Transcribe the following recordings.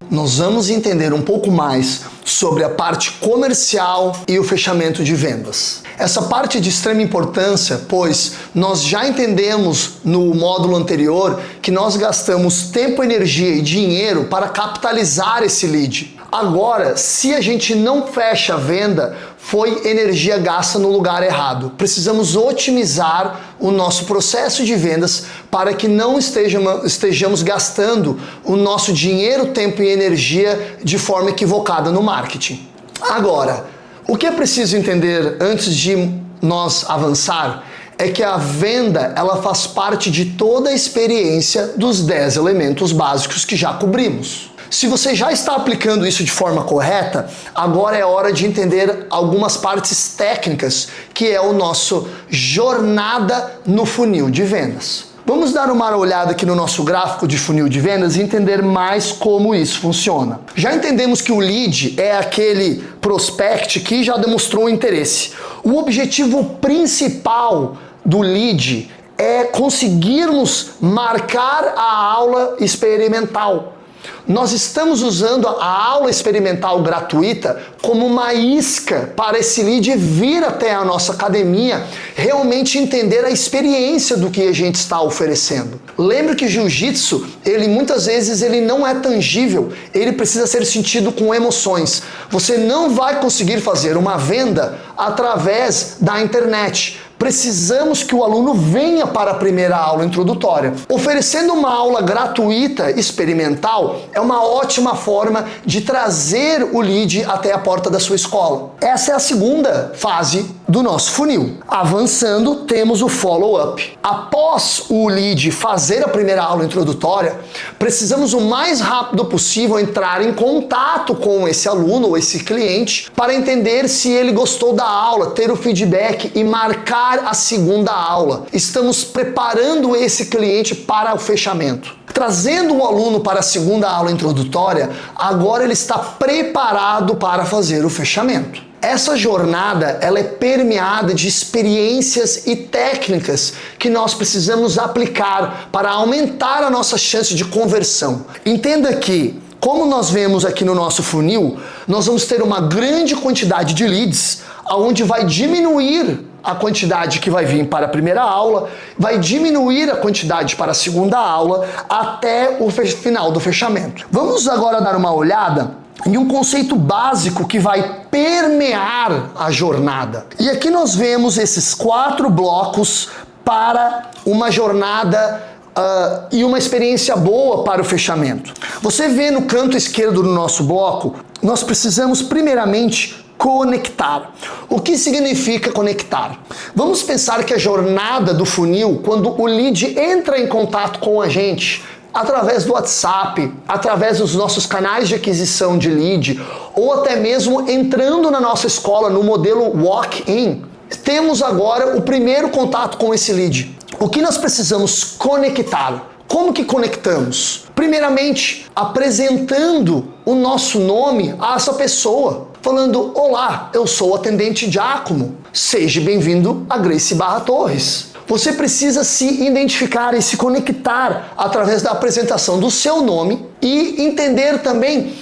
Nós vamos entender um pouco mais sobre a parte comercial e o fechamento de vendas. Essa parte é de extrema importância, pois nós já entendemos no módulo anterior que nós gastamos tempo, energia e dinheiro para capitalizar esse lead. Agora, se a gente não fecha a venda, foi energia gasta no lugar errado. Precisamos otimizar o nosso processo de vendas para que não estejamos gastando o nosso dinheiro, tempo e energia de forma equivocada no marketing. Agora, o que é preciso entender antes de nós avançar é que a venda ela faz parte de toda a experiência dos 10 elementos básicos que já cobrimos. Se você já está aplicando isso de forma correta, agora é hora de entender algumas partes técnicas, que é o nosso jornada no funil de vendas. Vamos dar uma olhada aqui no nosso gráfico de funil de vendas e entender mais como isso funciona. Já entendemos que o lead é aquele prospect que já demonstrou interesse. O objetivo principal do lead é conseguirmos marcar a aula experimental. Nós estamos usando a aula experimental gratuita como uma isca para esse lead vir até a nossa academia, realmente entender a experiência do que a gente está oferecendo. Lembre que jiu-jitsu, muitas vezes não é tangível, ele precisa ser sentido com emoções. Você não vai conseguir fazer uma venda através da internet. Precisamos que o aluno venha para a primeira aula introdutória. Oferecendo uma aula gratuita experimental é uma ótima forma de trazer o lead até a porta da sua escola. Essa é a segunda fase do nosso funil. Avançando, temos o follow-up. Após o lead fazer a primeira aula introdutória, precisamos o mais rápido possível entrar em contato com esse aluno ou esse cliente para entender se ele gostou da aula, ter o feedback e marcar a segunda aula. Estamos preparando esse cliente para o fechamento. Trazendo o aluno para a segunda aula introdutória, agora ele está preparado para fazer o fechamento. Essa jornada ela é permeada de experiências e técnicas que nós precisamos aplicar para aumentar a nossa chance de conversão. Entenda que, como nós vemos aqui no nosso funil, nós vamos ter uma grande quantidade de leads, onde vai diminuir a quantidade que vai vir para a primeira aula, vai diminuir a quantidade para a segunda aula, até o final do fechamento. Vamos agora dar uma olhada em um conceito básico que vai permear a jornada. E aqui nós vemos esses 4 blocos para uma jornada e uma experiência boa para o fechamento. Você vê no canto esquerdo do nosso bloco, nós precisamos primeiramente conectar. O que significa conectar? Vamos pensar que a jornada do funil, quando o lead entra em contato com a gente, através do WhatsApp, através dos nossos canais de aquisição de lead, ou até mesmo entrando na nossa escola no modelo walk-in, temos agora o primeiro contato com esse lead. O que nós precisamos conectar? Como que conectamos? Primeiramente, apresentando o nosso nome a essa pessoa, falando: olá, eu sou o atendente Giacomo, seja bem-vindo a Gracie Barra Torres. Você precisa se identificar e se conectar através da apresentação do seu nome e entender também,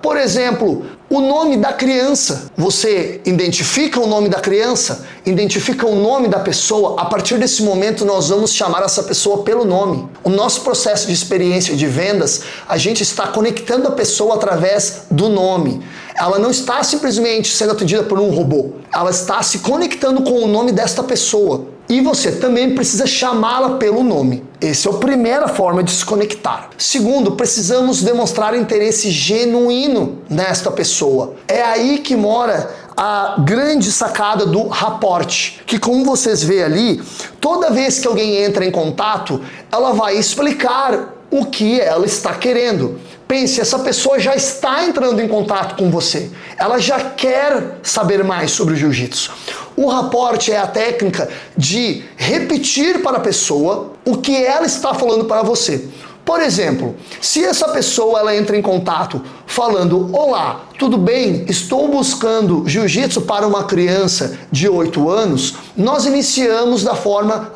por exemplo, o nome da criança. Você identifica o nome da criança, identifica o nome da pessoa. A partir desse momento nós vamos chamar essa pessoa pelo nome. O nosso processo de experiência de vendas, a gente está conectando a pessoa através do nome. Ela não está simplesmente sendo atendida por um robô. Ela está se conectando com o nome desta pessoa. E você também precisa chamá-la pelo nome. Essa é a primeira forma de se conectar. Segundo, precisamos demonstrar interesse genuíno nesta pessoa. É aí que mora a grande sacada do rapport, que como vocês veem ali, toda vez que alguém entra em contato, ela vai explicar o que ela está querendo. Pense, essa pessoa já está entrando em contato com você. Ela já quer saber mais sobre o jiu-jitsu. O rapport é a técnica de repetir para a pessoa o que ela está falando para você. Por exemplo, se essa pessoa ela entra em contato falando: olá, tudo bem? Estou buscando jiu-jitsu para uma criança de 8 anos, nós iniciamos da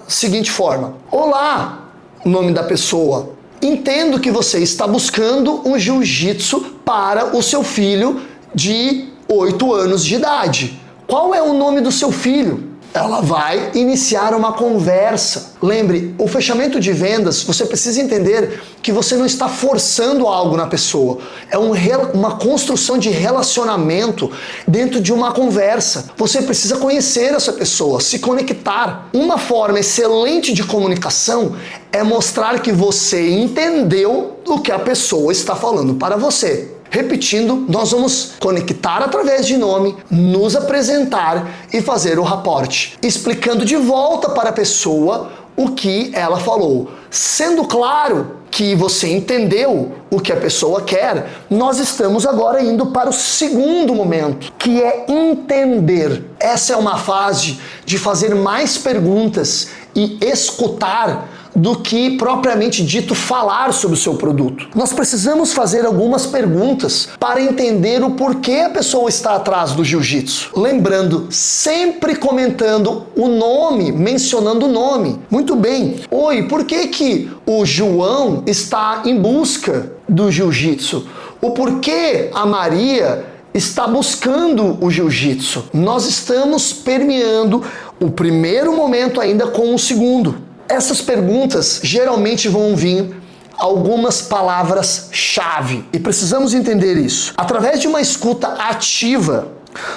seguinte forma: olá, o nome da pessoa. Entendo que você está buscando um jiu-jitsu para o seu filho de 8 anos de idade. Qual é o nome do seu filho? Ela vai iniciar uma conversa. Lembre, o fechamento de vendas, você precisa entender que você não está forçando algo na pessoa. É uma construção de relacionamento dentro de uma conversa. Você precisa conhecer essa pessoa, se conectar. Uma forma excelente de comunicação é mostrar que você entendeu o que a pessoa está falando para você. Repetindo, nós vamos conectar através de nome, nos apresentar e fazer o raporte, explicando de volta para a pessoa o que ela falou. Sendo claro que você entendeu o que a pessoa quer, nós estamos agora indo para o segundo momento, que é entender. Essa é uma fase de fazer mais perguntas e escutar do que propriamente dito falar sobre o seu produto. Nós precisamos fazer algumas perguntas para entender o porquê a pessoa está atrás do jiu-jitsu. Lembrando, sempre comentando o nome, mencionando o nome. Muito bem. Oi, por que o João está em busca do jiu-jitsu? O porquê a Maria está buscando o jiu-jitsu? Nós estamos permeando o primeiro momento ainda com o segundo. Essas perguntas geralmente vão vir algumas palavras-chave e precisamos entender isso. Através de uma escuta ativa,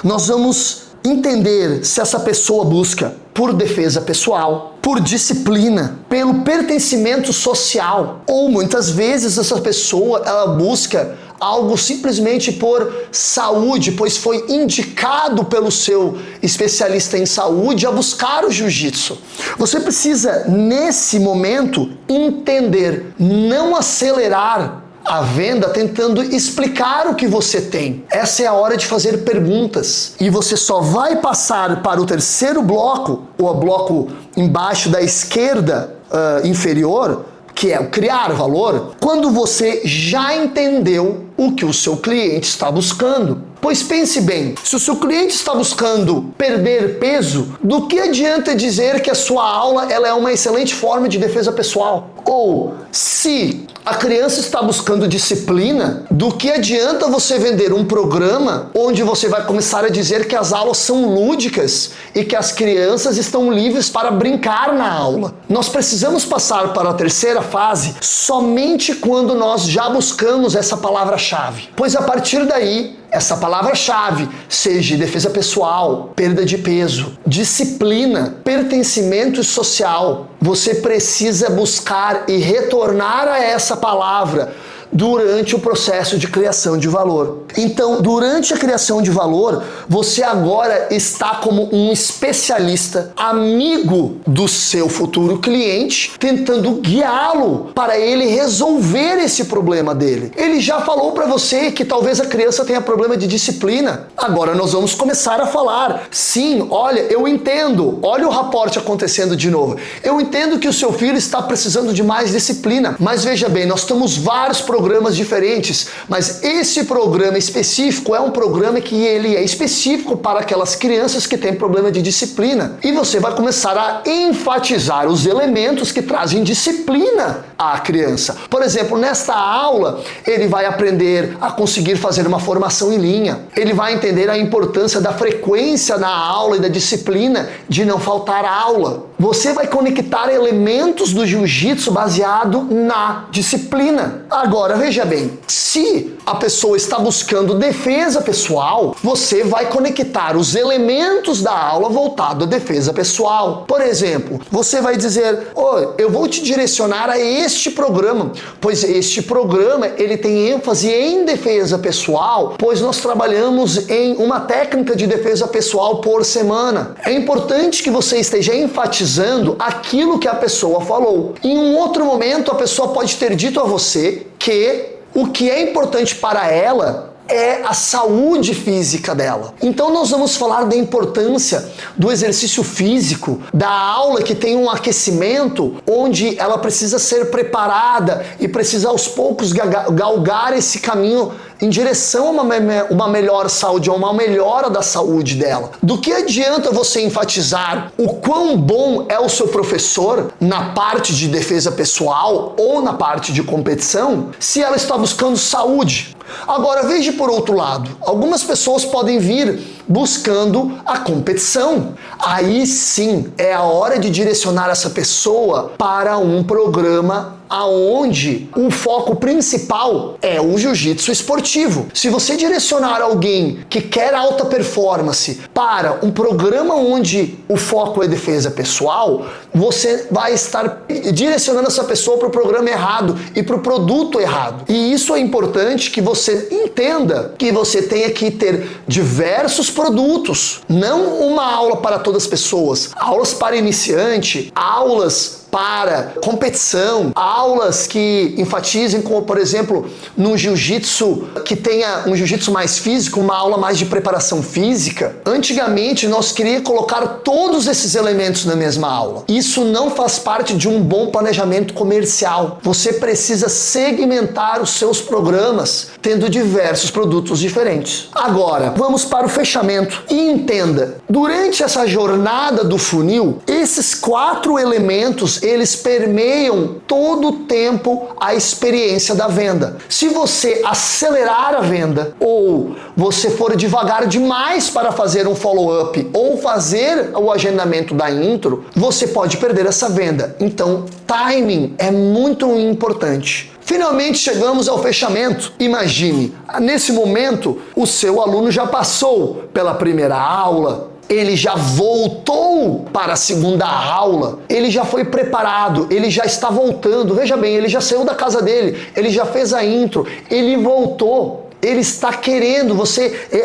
nós vamos entender se essa pessoa busca por defesa pessoal, por disciplina, pelo pertencimento social, ou muitas vezes essa pessoa ela busca algo simplesmente por saúde, pois foi indicado pelo seu especialista em saúde a buscar o jiu-jitsu. Você precisa, nesse momento, entender, não acelerar a venda tentando explicar o que você tem. Essa é a hora de fazer perguntas. E você só vai passar para o terceiro bloco, o bloco embaixo da esquerda inferior, que é o criar valor, quando você já entendeu o que o seu cliente está buscando. Pois pense bem, se o seu cliente está buscando perder peso, do que adianta dizer que a sua aula ela é uma excelente forma de defesa pessoal? Ou, se a criança está buscando disciplina, do que adianta você vender um programa onde você vai começar a dizer que as aulas são lúdicas e que as crianças estão livres para brincar na aula? Nós precisamos passar para a terceira fase somente quando nós já buscamos essa palavra-chave. Pois a partir daí, essa palavra-chave, seja defesa pessoal, perda de peso, disciplina, pertencimento social, você precisa buscar e retornar a essa palavra durante o processo de criação de valor. Então, durante a criação de valor, você agora está como um especialista, amigo do seu futuro cliente, tentando guiá-lo para ele resolver esse problema dele. Ele já falou para você que talvez a criança tenha problema de disciplina. Agora nós vamos começar a falar. Sim, olha, eu entendo. Olha o raporte acontecendo de novo. Eu entendo que o seu filho está precisando de mais disciplina, mas veja bem, nós temos vários programas diferentes, mas esse programa específico é um programa que ele é específico para aquelas crianças que têm problema de disciplina. E você vai começar a enfatizar os elementos que trazem disciplina à criança. Por exemplo, nesta aula, ele vai aprender a conseguir fazer uma formação em linha. Ele vai entender a importância da frequência na aula e da disciplina de não faltar aula. Você vai conectar elementos do jiu-jitsu baseado na disciplina. Agora, veja bem, se a pessoa está buscando defesa pessoal, você vai conectar os elementos da aula voltado à defesa pessoal. Por exemplo, você vai dizer, eu vou te direcionar a este programa, pois este programa ele tem ênfase em defesa pessoal, pois nós trabalhamos em uma técnica de defesa pessoal por semana. É importante que você esteja enfatizando aquilo que a pessoa falou. Em um outro momento, a pessoa pode ter dito a você que o que é importante para ela é a saúde física dela. Então nós vamos falar da importância do exercício físico, da aula que tem um aquecimento, onde ela precisa ser preparada e precisa aos poucos galgar esse caminho em direção a uma melhor saúde, a uma melhora da saúde dela. Do que adianta você enfatizar o quão bom é o seu professor na parte de defesa pessoal ou na parte de competição, se ela está buscando saúde? Agora veja por outro lado, algumas pessoas podem vir buscando a competição. Aí sim é a hora de direcionar essa pessoa para um programa aonde o foco principal é o jiu-jitsu esportivo. Se você direcionar alguém que quer alta performance para um programa onde o foco é defesa pessoal, você vai estar direcionando essa pessoa para o programa errado e para o produto errado. E isso é importante que você entenda que você tenha que ter diversos produtos, não uma aula para todas as pessoas, aulas para iniciante, aulas para competição, aulas que enfatizem, como por exemplo, no jiu-jitsu, que tenha um jiu-jitsu mais físico, uma aula mais de preparação física. Antigamente nós queríamos colocar todos esses elementos na mesma aula. Isso não faz parte de um bom planejamento comercial. Você precisa segmentar os seus programas, tendo diversos produtos diferentes. Agora, vamos para o fechamento. E entenda, durante essa jornada do funil, esses 4 elementos eles permeiam todo o tempo a experiência da venda. Se você acelerar a venda ou você for devagar demais para fazer um follow-up ou fazer o agendamento da intro, você pode perder essa venda. Então, timing é muito importante. Finalmente chegamos ao fechamento. Imagine, nesse momento, o seu aluno já passou pela primeira aula, ele já voltou para a segunda aula, ele já foi preparado, ele já está voltando. Veja bem, ele já saiu da casa dele, ele já fez a intro, ele voltou. Ele está querendo,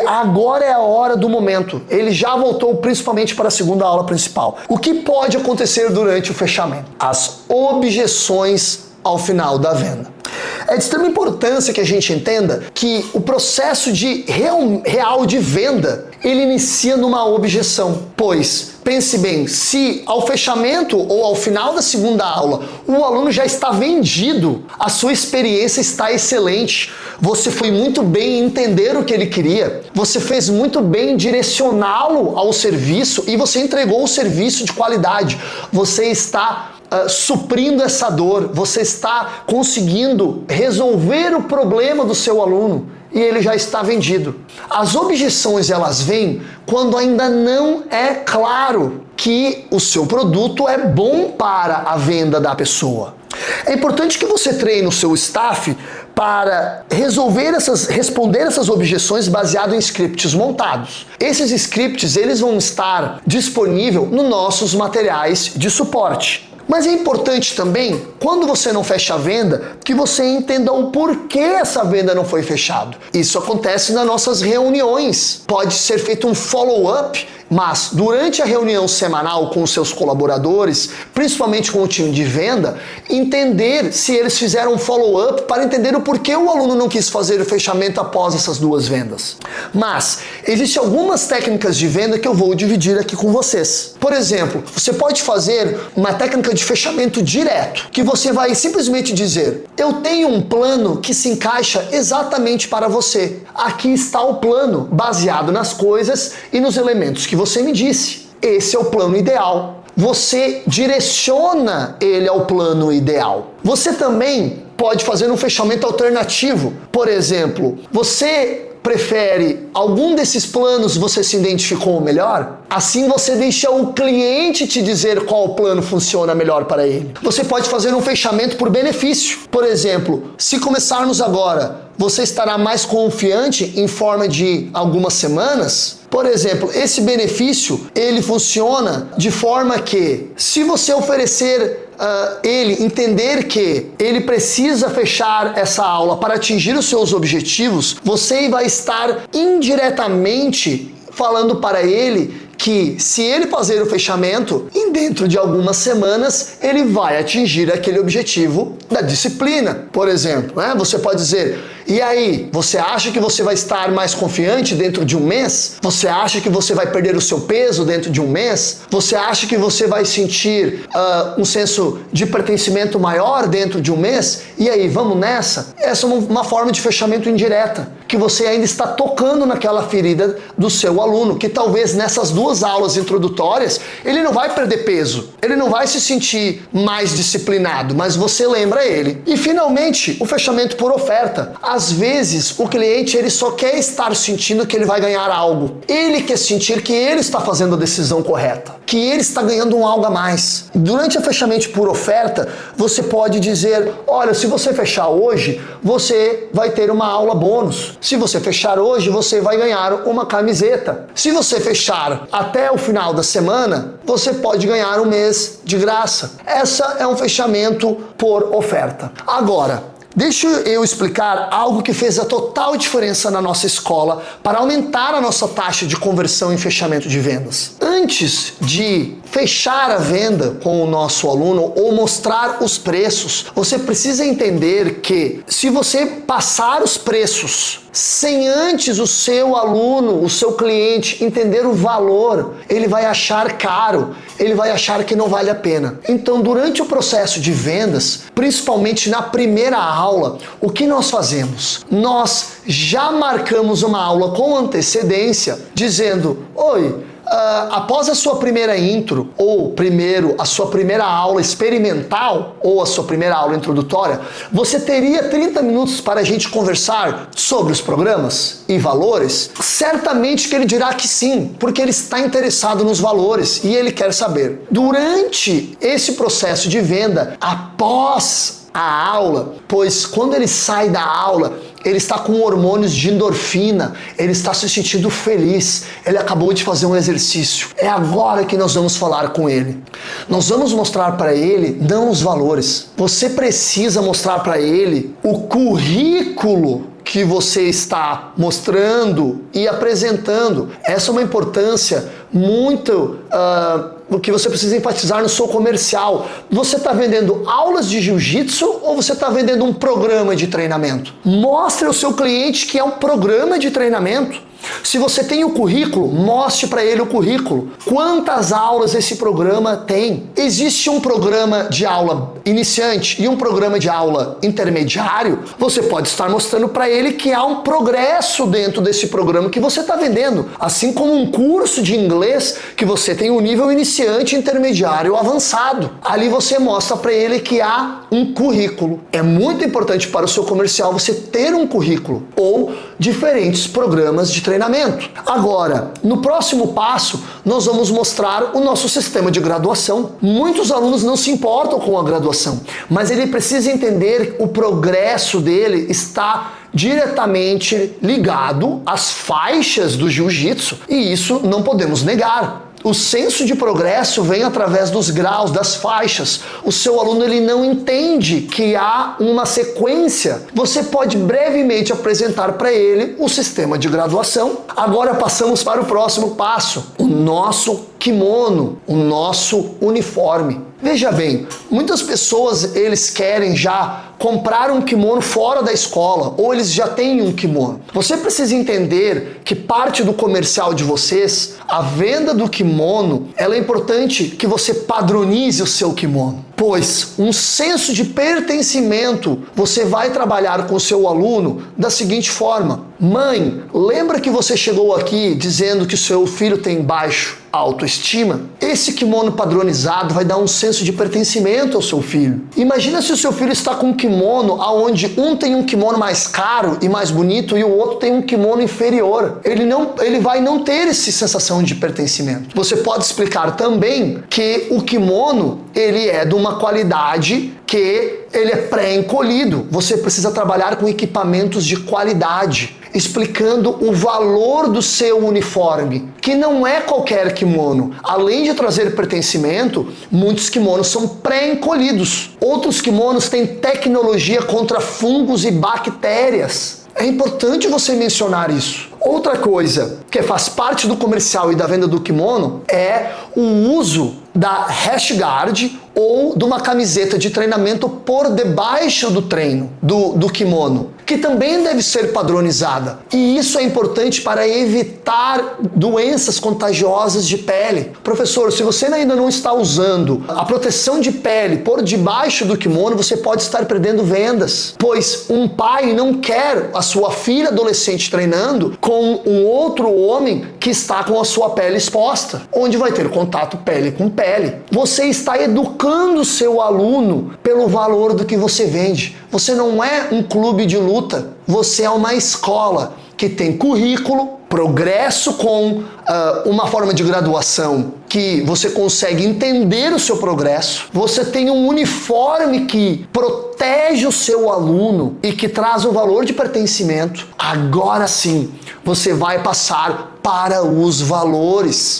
agora é a hora do momento. Ele já voltou principalmente para a segunda aula principal. O que pode acontecer durante o fechamento? As objeções ao final da venda. É de extrema importância que a gente entenda que o processo de real de venda, ele inicia numa objeção. Pois, pense bem, se ao fechamento ou ao final da segunda aula o aluno já está vendido, a sua experiência está excelente, você foi muito bem em entender o que ele queria, você fez muito bem em direcioná-lo ao serviço e você entregou o serviço de qualidade, você está suprindo essa dor, você está conseguindo resolver o problema do seu aluno e ele já está vendido. As objeções elas vêm quando ainda não é claro que o seu produto é bom para a venda da pessoa. É importante que você treine o seu staff para responder essas objeções baseado em scripts montados. Esses scripts eles vão estar disponíveis nos nossos materiais de suporte. Mas é importante também, quando você não fecha a venda, que você entenda o porquê essa venda não foi fechada. Isso acontece nas nossas reuniões. Pode ser feito um follow-up, mas durante a reunião semanal com os seus colaboradores, principalmente com o time de venda, entender se eles fizeram um follow-up para entender o porquê o aluno não quis fazer o fechamento após essas 2 vendas. Mas existem algumas técnicas de venda que eu vou dividir aqui com vocês. Por exemplo, você pode fazer uma técnica de fechamento direto, que você vai simplesmente dizer: eu tenho um plano que se encaixa exatamente para você. Aqui está o plano, baseado nas coisas e nos elementos que você me disse. Esse é o plano ideal. Você direciona ele ao plano ideal. Você também pode fazer um fechamento alternativo. Por exemplo, você prefere algum desses planos, você se identificou melhor? Assim você deixa o cliente te dizer qual plano funciona melhor para ele. Você pode fazer um fechamento por benefício. Por exemplo, se começarmos agora, você estará mais confiante em forma de algumas semanas. Por exemplo, esse benefício, ele funciona de forma que, se você oferecer ele entender que ele precisa fechar essa aula para atingir os seus objetivos, você vai estar indiretamente falando para ele que se ele fazer o fechamento, dentro de algumas semanas, ele vai atingir aquele objetivo da disciplina. Por exemplo, você pode dizer: E aí, você acha que você vai estar mais confiante dentro de um mês? Você acha que você vai perder o seu peso dentro de um mês? Você acha que você vai sentir um senso de pertencimento maior dentro de um mês? E aí, vamos nessa? Essa é uma forma de fechamento indireta, que você ainda está tocando naquela ferida do seu aluno, que talvez nessas 2 aulas introdutórias ele não vai perder peso, ele não vai se sentir mais disciplinado, mas você lembra ele. E finalmente, o fechamento por oferta. Às vezes, o cliente ele só quer estar sentindo que ele vai ganhar algo. Ele quer sentir que ele está fazendo a decisão correta, que ele está ganhando um algo a mais. Durante o fechamento por oferta, você pode dizer, olha, se você fechar hoje, você vai ter uma aula bônus. Se você fechar hoje, você vai ganhar uma camiseta. Se você fechar até o final da semana, você pode ganhar um mês de graça. Essa é um fechamento por oferta. Agora, deixa eu explicar algo que fez a total diferença na nossa escola para aumentar a nossa taxa de conversão em fechamento de vendas. Antes de fechar a venda com o nosso aluno ou mostrar os preços, você precisa entender que se você passar os preços sem antes o seu aluno, o seu cliente entender o valor, ele vai achar caro, ele vai achar que não vale a pena. Então, durante o processo de vendas, principalmente na primeira aula, o que nós fazemos? Nós já marcamos uma aula com antecedência, dizendo, oi, após a sua primeira intro, ou primeiro a sua primeira aula experimental, ou a sua primeira aula introdutória, você teria 30 minutos para a gente conversar sobre os programas e valores? Certamente que ele dirá que sim, porque ele está interessado nos valores e ele quer saber. Durante esse processo de venda, após a aula, pois quando ele sai da aula, ele está com hormônios de endorfina, ele está se sentindo feliz, ele acabou de fazer um exercício. É agora que nós vamos falar com ele. Nós vamos mostrar para ele não os valores. Você precisa mostrar para ele o currículo que você está mostrando e apresentando. Essa é uma importância muito o que você precisa enfatizar no seu comercial. Você está vendendo aulas de jiu-jitsu ou você está vendendo um programa de treinamento? Mostre ao seu cliente que é um programa de treinamento. Se você tem o currículo, mostre para ele o currículo. Quantas aulas esse programa tem? Existe um programa de aula iniciante e um programa de aula intermediário? Você pode estar mostrando para ele que há um progresso dentro desse programa que você está vendendo. Assim como um curso de inglês que você tem um nível iniciante, intermediário, avançado. Ali você mostra para ele que há um currículo. É muito importante para o seu comercial você ter um currículo ou diferentes programas de treinamento. Agora, no próximo passo, nós vamos mostrar o nosso sistema de graduação. Muitos alunos não se importam com a graduação, mas ele precisa entender que o progresso dele está diretamente ligado às faixas do jiu-jitsu, e isso não podemos negar. O senso de progresso vem através dos graus, das faixas. O seu aluno ele não entende que há uma sequência. Você pode brevemente apresentar para ele o sistema de graduação. Agora passamos para o próximo passo, o nosso kimono, o nosso uniforme. Veja bem, muitas pessoas eles querem já comprar um kimono fora da escola, ou eles já têm um kimono. Você precisa entender que parte do comercial de vocês, a venda do kimono, ela é importante que você padronize o seu kimono. Pois um senso de pertencimento você vai trabalhar com o seu aluno da seguinte forma: mãe, lembra que você chegou aqui dizendo que o seu filho tem baixo autoestima? Esse kimono padronizado vai dar um senso de pertencimento ao seu filho. Imagina se o seu filho está com um kimono onde um tem um kimono mais caro e mais bonito e o outro tem um kimono inferior. Ele vai não ter essa sensação de pertencimento. Você pode explicar também que o kimono ele é de uma qualidade que ele é pré-encolhido. Você precisa trabalhar com equipamentos de qualidade, explicando o valor do seu uniforme, que não é qualquer kimono. Além de trazer pertencimento, muitos kimonos são pré-encolhidos. Outros kimonos têm tecnologia contra fungos e bactérias. É importante você mencionar isso. Outra coisa que faz parte do comercial e da venda do kimono é o uso da rash guard ou de uma camiseta de treinamento por debaixo do treino, do kimono, que também deve ser padronizada. E isso é importante para evitar doenças contagiosas de pele. Professor, se você ainda não está usando a proteção de pele por debaixo do kimono, você pode estar perdendo vendas, pois um pai não quer a sua filha adolescente treinando com um outro homem que está com a sua pele exposta, onde vai ter contato pele com pele. Você está educando o seu aluno pelo valor do que você vende. Você não é um clube de luta, você é uma escola que tem currículo, progresso com uma forma de graduação que você consegue entender o seu progresso, você tem um uniforme que protege o seu aluno e que traz o valor de pertencimento. Agora sim, você vai passar para os valores.